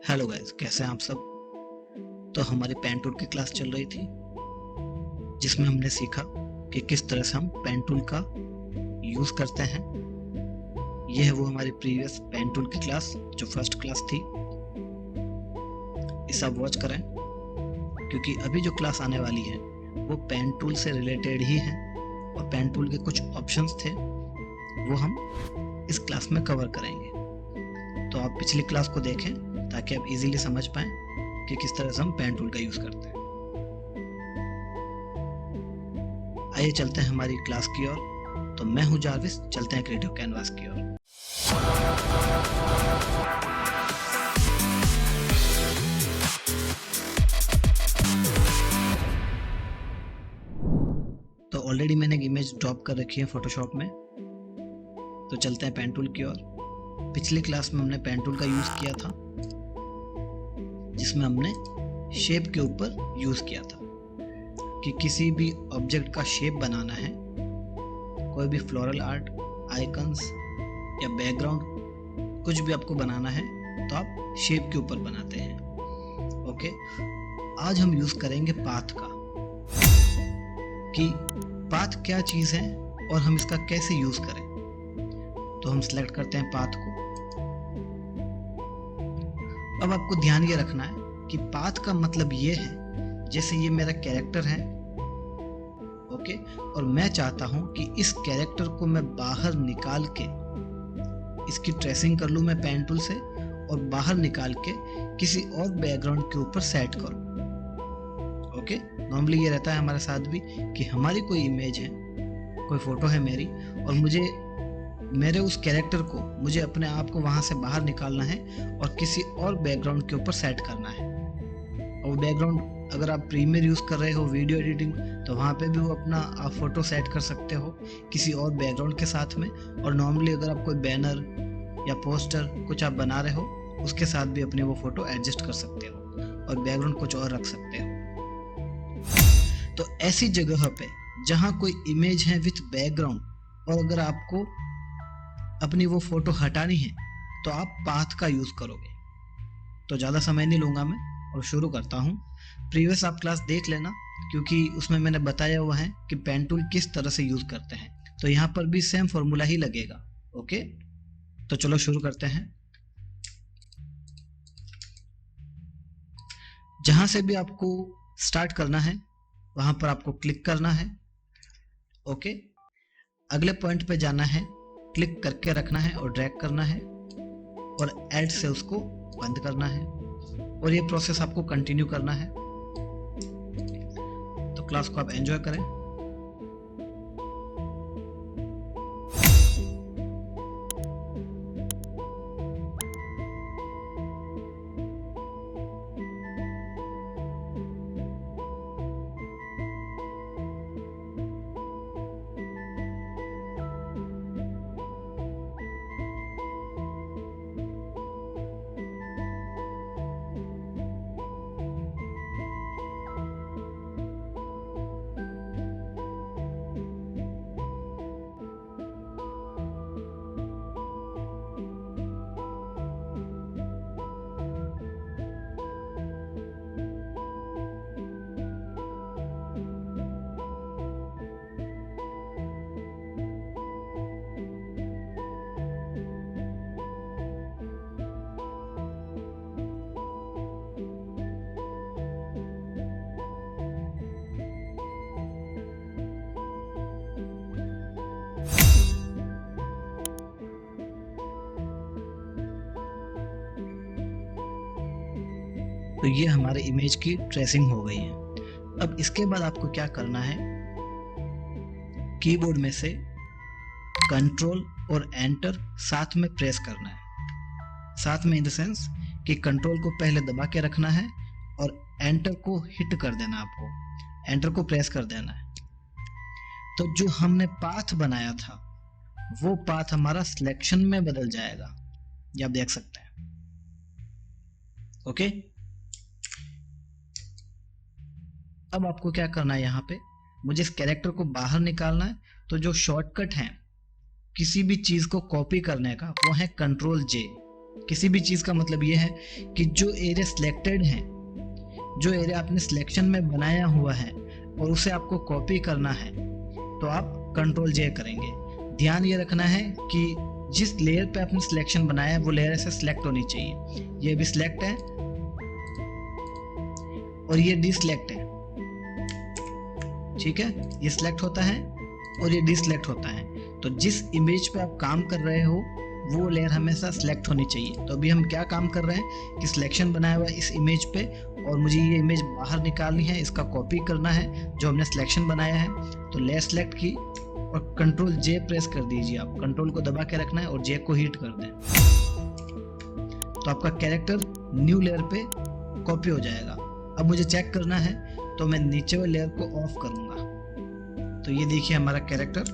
Hello guys, कैसे हैं आप सब। तो हमारी पेन टूल की क्लास चल रही थी जिसमें हमने सीखा कि किस तरह से हम पेन टूल का यूज़ करते हैं। यह है वो हमारी प्रीवियस पेन टूल की क्लास जो फर्स्ट क्लास थी। इसे आप वॉच करें क्योंकि अभी जो क्लास आने वाली है वो पेन टूल से रिलेटेड ही है और पेन टूल के कुछ ऑप्शंस थे वो हम इस क्लास में कवर करेंगे। तो आप पिछली क्लास को देखें ताकि आप इजीली समझ पाएं कि किस तरह से हम पेन टूल का यूज़ करते हैं। आइए चलते हैं हमारी क्लास की ओर। तो मैं हूं जारविस, चलते हैं क्रिएटिव कैनवास की ओर। तो ऑलरेडी मैंने एक इमेज ड्रॉप कर रखी है फोटोशॉप में। तो चलते हैं पेन टूल की ओर। पिछली क्लास में हमने पेन टूल का यूज़ किया था जिसमें हमने शेप के ऊपर यूज़ किया था कि किसी भी ऑब्जेक्ट का शेप बनाना है, कोई भी फ्लोरल आर्ट, आइकन्स या बैकग्राउंड कुछ भी आपको बनाना है तो आप शेप के ऊपर बनाते हैं। ओके, आज हम यूज़ करेंगे पाथ का कि पाथ क्या चीज़ है और हम इसका कैसे यूज़ करें। तो हम सिलेक्ट करते हैं पाथ को। अब आपको ध्यान ये रखना है कि पाथ का मतलब ये है जैसे ये मेरा कैरेक्टर है, ओके, और मैं चाहता हूं कि इस कैरेक्टर को मैं बाहर निकाल के इसकी ट्रेसिंग कर लूं मैं पेन टूल से और बाहर निकाल के किसी और बैकग्राउंड के ऊपर सेट करूं। ओके, नॉर्मली ये रहता है हमारे साथ भी कि हमारी कोई इमेज है, कोई फोटो है मेरी और मुझे मेरे उस कैरेक्टर को मुझे अपने आप को वहां से बाहर निकालना है और किसी और बैकग्राउंड के ऊपर सेट करना है। और वो बैकग्राउंड अगर आप प्रीमियर यूज कर रहे हो वीडियो एडिटिंग तो वहां पे भी वो अपना आप फोटो सेट कर सकते हो किसी और बैकग्राउंड के साथ में। और नॉर्मली अगर आप कोई बैनर या पोस्टर कुछ आप बना रहे हो उसके साथ भी अपने वो फोटो एडजस्ट कर सकते हो और बैकग्राउंड कुछ और रख सकते हो। तो ऐसी जगह पे जहां कोई इमेज है विथ बैकग्राउंड और अगर आपको अपनी वो फोटो हटानी है तो आप पाथ का यूज करोगे। तो ज्यादा समय नहीं लूंगा मैं और शुरू करता हूँ। प्रीवियस आप क्लास देख लेना क्योंकि उसमें मैंने बताया हुआ है कि पेन टूल किस तरह से यूज करते हैं। तो यहाँ पर भी सेम फॉर्मूला ही लगेगा। ओके, तो चलो शुरू करते हैं। जहां से भी आपको स्टार्ट करना है वहां पर आपको क्लिक करना है। ओके, अगले पॉइंट पे जाना है, क्लिक करके रखना है और ड्रैग करना है और ऐड से उसको बंद करना है और ये प्रोसेस आपको कंटिन्यू करना है। तो क्लास को आप एंजॉय करें। तो ये हमारे इमेज की ट्रेसिंग हो गई है। अब इसके बाद आपको क्या करना है, कीबोर्ड में से कंट्रोल और एंटर साथ में प्रेस करना है। साथ में इन द सेंस कि कंट्रोल को पहले दबा के रखना है और एंटर को हिट कर देना, आपको एंटर को प्रेस कर देना है। तो जो हमने पाथ बनाया था वो पाथ हमारा सिलेक्शन में बदल जाएगा, ये आप देख सकते हैं। ओके, अब आपको क्या करना है, यहाँ पे मुझे इस कैरेक्टर को बाहर निकालना है। तो जो शॉर्टकट है किसी भी चीज को कॉपी करने का वो है कंट्रोल जे। किसी भी चीज़ का मतलब ये है कि जो एरिया सिलेक्टेड है, जो एरिया आपने सिलेक्शन में बनाया हुआ है और उसे आपको कॉपी करना है, तो आप कंट्रोल जे करेंगे। ध्यान ये रखना है कि जिस लेयर पे आपने सिलेक्शन बनाया है वो लेयर ऐसे सिलेक्ट होनी चाहिए। ये भी सिलेक्ट है और ये डिसलेक्ट है, ठीक है, ये सिलेक्ट होता है और ये डिसलेक्ट होता है। तो जिस इमेज पे आप काम कर रहे हो वो लेयर हमेशा सिलेक्ट होनी चाहिए। तो अभी हम क्या काम कर रहे हैं कि सिलेक्शन बनाया हुआ है इस इमेज पे और मुझे ये इमेज बाहर निकालनी है, इसका कॉपी करना है जो हमने सिलेक्शन बनाया है। तो लेयर सेलेक्ट की और कंट्रोल जे प्रेस कर दीजिए। आप कंट्रोल को दबा के रखना है और जे को हिट कर दें, तो आपका कैरेक्टर न्यू लेयर पे कॉपी हो जाएगा। अब मुझे चेक करना है तो मैं नीचे वाले लेयर को ऑफ करूंगा, तो ये देखिए हमारा कैरेक्टर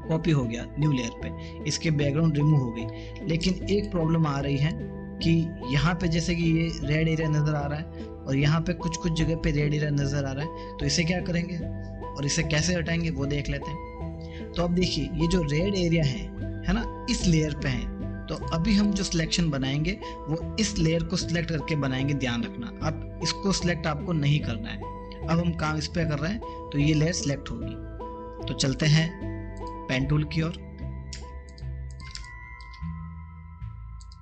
कॉपी हो गया न्यू लेयर पे, इसके बैकग्राउंड रिमूव हो गई। लेकिन एक प्रॉब्लम आ रही है कि यहाँ पे जैसे कि ये रेड एरिया नज़र आ रहा है और यहाँ पे कुछ कुछ जगह पे रेड एरिया नज़र आ रहा है, तो इसे क्या करेंगे और इसे कैसे हटाएंगे वो देख लेते हैं। तो अब देखिए ये जो रेड एरिया है ना, इस लेयर पे है। तो अभी हम जो सिलेक्शन बनाएंगे वो इस लेयर को सिलेक्ट करके बनाएंगे, ध्यान रखना। अब इसको सिलेक्ट आपको नहीं करना है। अब हम काम इस पे कर रहे हैं तो ये लेयर सिलेक्ट होगी। तो चलते हैं पेन टूल की ओर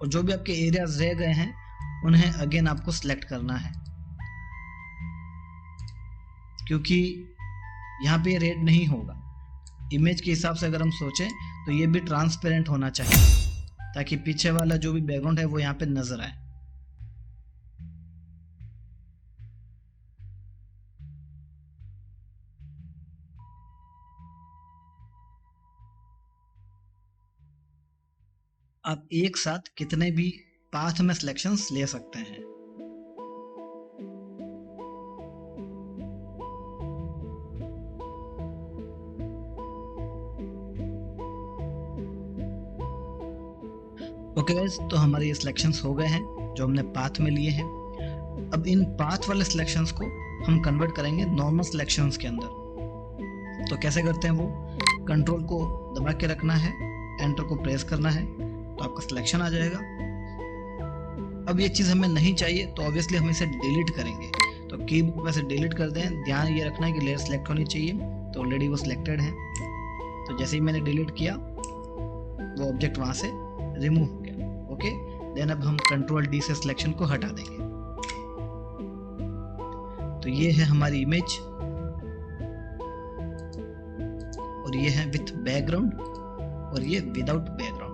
और जो भी आपके एरियाज रह गए हैं उन्हें अगेन आपको सिलेक्ट करना है, क्योंकि यहाँ पे रेड नहीं होगा। इमेज के हिसाब से अगर हम सोचें तो ये भी ट्रांसपेरेंट होना चाहिए ताकि पीछे वाला जो भी बैकग्राउंड है वो यहाँ पे नजर आए। आप एक साथ कितने भी पाथ में सिलेक्शंस ले सकते हैं। ओके गाइस, तो हमारे ये सिलेक्शंस हो गए हैं जो हमने पाथ में लिए हैं। अब इन पाथ वाले सिलेक्शंस को हम कन्वर्ट करेंगे नॉर्मल सिलेक्शंस के अंदर। तो कैसे करते हैं वो, कंट्रोल को दबा के रखना है, एंटर को प्रेस करना है, तो आपका सिलेक्शन आ जाएगा। अब ये चीज़ हमें नहीं चाहिए तो ऑब्वियसली हम इसे डिलीट करेंगे। तो कीबोर्ड पे से डिलीट कर दें। ध्यान ये रखना है कि लेयर सेलेक्ट होनी चाहिए, तो ऑलरेडी वो सिलेक्टेड है। तो जैसे ही मैंने डिलीट किया वो ऑब्जेक्ट वहां से रिमूव हो गया। ओके, देन अब हम कंट्रोल डी से सिलेक्शन को हटा देंगे। तो ये है हमारी इमेज और ये है विथ बैकग्राउंड और ये विदाउट बैकग्राउंड।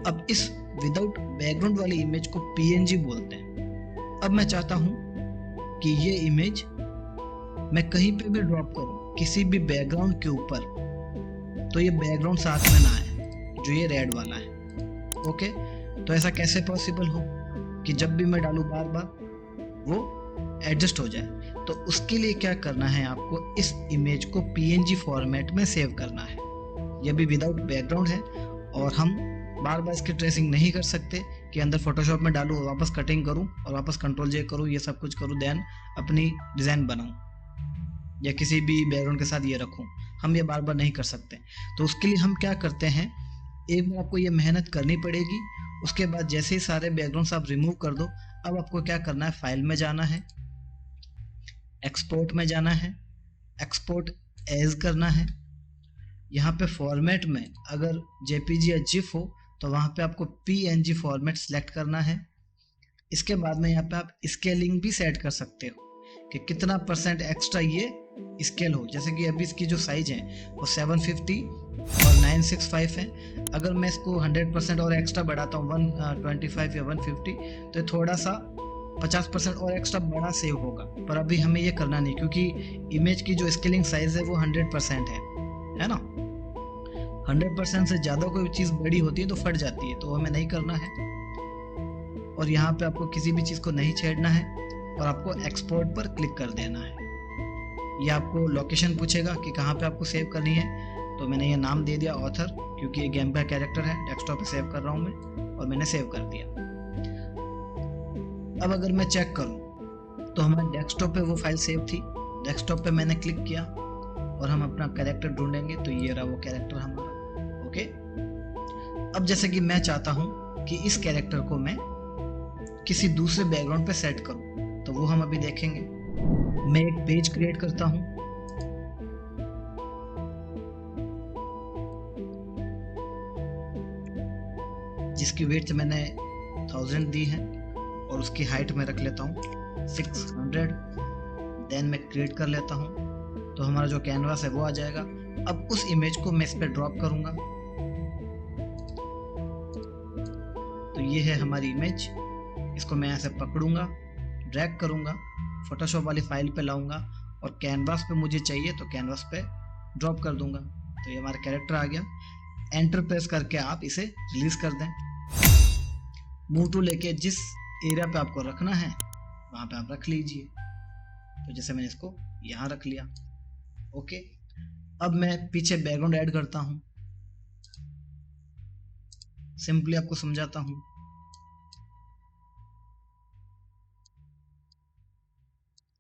अब इस विदाउट बैकग्राउंड वाली इमेज को पीएनजी बोलते हैं। अब मैं चाहता हूं कि ये इमेज मैं कहीं पे भी ड्रॉप करूं किसी भी बैकग्राउंड के ऊपर, तो ये बैकग्राउंड साथ में ना आए जो ये रेड वाला है। ओके, तो ऐसा कैसे पॉसिबल हो कि जब भी मैं डालूं बार बार वो एडजस्ट हो जाए। तो उसके लिए क्या करना है, आपको इस इमेज को पीएनजी फॉर्मेट में सेव करना है। यह भी विदाउट बैकग्राउंड है और हम बार बार इसकी ट्रेसिंग नहीं कर सकते कि अंदर फोटोशॉप में डालूं, वापस कटिंग करूं और वापस कंट्रोल जे करूं, ये सब कुछ करूं, देन अपनी डिज़ाइन बनाऊं या किसी भी बैकग्राउंड के साथ ये रखूं। हम ये बार बार नहीं कर सकते। तो उसके लिए हम क्या करते हैं, एक बार आपको ये मेहनत करनी पड़ेगी। उसके बाद जैसे ही सारे बैकग्राउंड्स आप रिमूव कर दो, अब आपको क्या करना है, फाइल में जाना है, एक्सपोर्ट में जाना है, एक्सपोर्ट एज करना है। यहाँ पे फॉर्मेट में अगर जेपीजी या जिफ हो तो वहाँ पे आपको पीएनजी फॉर्मेट सेलेक्ट करना है। इसके बाद में यहाँ पे आप स्केलिंग भी सेट कर सकते हो कि कितना % एक्स्ट्रा ये स्केल हो। जैसे कि अभी इसकी जो साइज है वो 750 और 965 है। अगर मैं इसको 100% और एक्स्ट्रा बढ़ाता हूँ 125 या 150, तो थोड़ा सा 50% और एक्स्ट्रा बड़ा सेव होगा। पर अभी हमें ये करना नहीं, क्योंकि इमेज की जो स्केलिंग साइज है वो 100% है ना। 100% से ज़्यादा कोई चीज़ बड़ी होती है तो फट जाती है, तो हमें नहीं करना है। और यहाँ पे आपको किसी भी चीज़ को नहीं छेड़ना है और आपको एक्सपोर्ट पर क्लिक कर देना है। ये आपको लोकेशन पूछेगा कि कहाँ पे आपको सेव करनी है, तो मैंने ये नाम दे दिया ऑथर, क्योंकि ये गेम का कैरेक्टर है, डेस्कटॉप पे सेव कर रहा हूँ मैं, और मैंने सेव कर दिया। अब अगर मैं चेक करूँ तो हमारे डेस्कटॉप पे वो फाइल सेव थी। डेस्कटॉप पे मैंने क्लिक किया और हम अपना कैरेक्टर ढूंढेंगे, तो ये रहा वो कैरेक्टर हमारा। ओके, अब जैसे कि मैं चाहता हूँ कि इस कैरेक्टर को मैं किसी दूसरे बैकग्राउंड पे सेट करूं, तो वो हम अभी देखेंगे। मैं एक पेज क्रिएट करता हूं, जिसकी वेट मैंने 1000 दी है और उसकी हाइट में रख लेता हूँ 600। देन मैं क्रिएट कर लेता हूँ, तो हमारा जो कैनवास है वो आ जाएगा। अब उस इमेज को मैं इस पे ड्रॉप करूंगा, तो ये है हमारी इमेज। इसको मैं यहाँ से पकड़ूंगा, ड्रैग करूंगा, फोटोशॉप वाली फाइल पे लाऊंगा और कैनवास पे मुझे चाहिए तो कैनवास पे ड्रॉप कर दूंगा। तो ये हमारा कैरेक्टर आ गया। एंटर प्रेस करके आप इसे रिलीज कर दें। मूव टू लेके जिस एरिया पे आपको रखना है वहां पे आप रख लीजिए। तो जैसे मैंने इसको यहाँ रख लिया। ओके, अब मैं पीछे बैकग्राउंड ऐड करता हूँ। सिंपली आपको समझाता हूँ।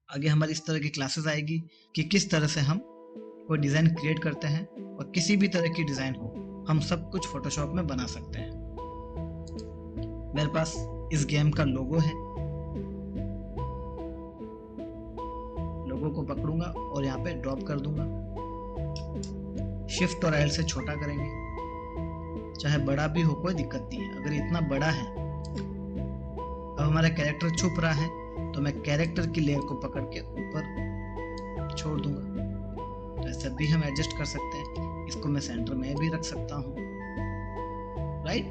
आगे हमारी इस तरह की क्लासेस आएगी कि किस तरह से हम कोई डिज़ाइन क्रिएट करते हैं, और किसी भी तरह की डिज़ाइन हो हम सब कुछ फोटोशॉप में बना सकते हैं। मेरे पास इस गेम का लोगो है, लोगो को पकड़ूंगा और यहाँ पे ड्रॉप कर दूंगा। शिफ्ट और एल से छोटा करेंगे, चाहे बड़ा भी हो कोई दिक्कत नहीं है। अगर इतना बड़ा है, अब हमारा कैरेक्टर छुप रहा है, तो मैं कैरेक्टर की लेयर को पकड़ के ऊपर छोड़ दूंगा। तो ऐसे भी हम एडजस्ट कर सकते हैं। इसको मैं सेंटर में भी रख सकता हूँ, राइट।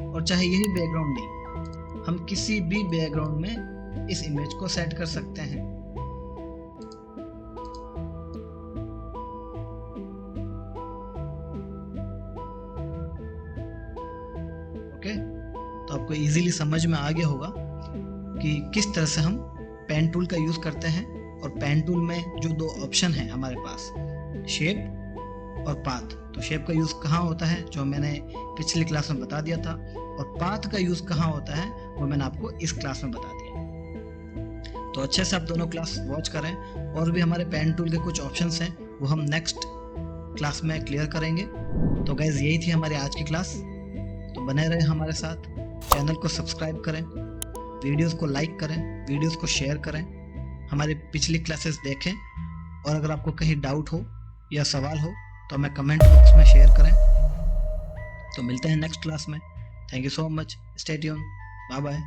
और चाहे यही बैकग्राउंड नहीं, हम किसी भी बैकग्राउंड में इस इमेज को सेट कर सकते हैं। ओके, तो आपको इजीली समझ में आ गया होगा कि किस तरह से हम पेन टूल का यूज करते हैं। और पेन टूल में जो दो ऑप्शन है हमारे पास, शेप और पाथ। तो शेप का यूज कहाँ होता है, जो मैंने पिछली क्लास में बता दिया था, और पाथ का यूज कहाँ होता है वो मैंने आपको इस क्लास में बता दिया। तो अच्छे से आप दोनों क्लास वॉच करें। और भी हमारे पेन टूल के कुछ ऑप्शंस हैं, वो हम नेक्स्ट क्लास में क्लियर करेंगे। तो गाइज यही थी हमारी आज की क्लास। तो बने रहे हमारे साथ, चैनल को सब्सक्राइब करें, वीडियोस को लाइक करें, वीडियोस को शेयर करें, हमारी पिछली क्लासेस देखें। और अगर आपको कहीं डाउट हो या सवाल हो तो हमें कमेंट बॉक्स में शेयर करें। तो मिलते हैं नेक्स्ट क्लास में। Thank you so much, stay tune, bye bye.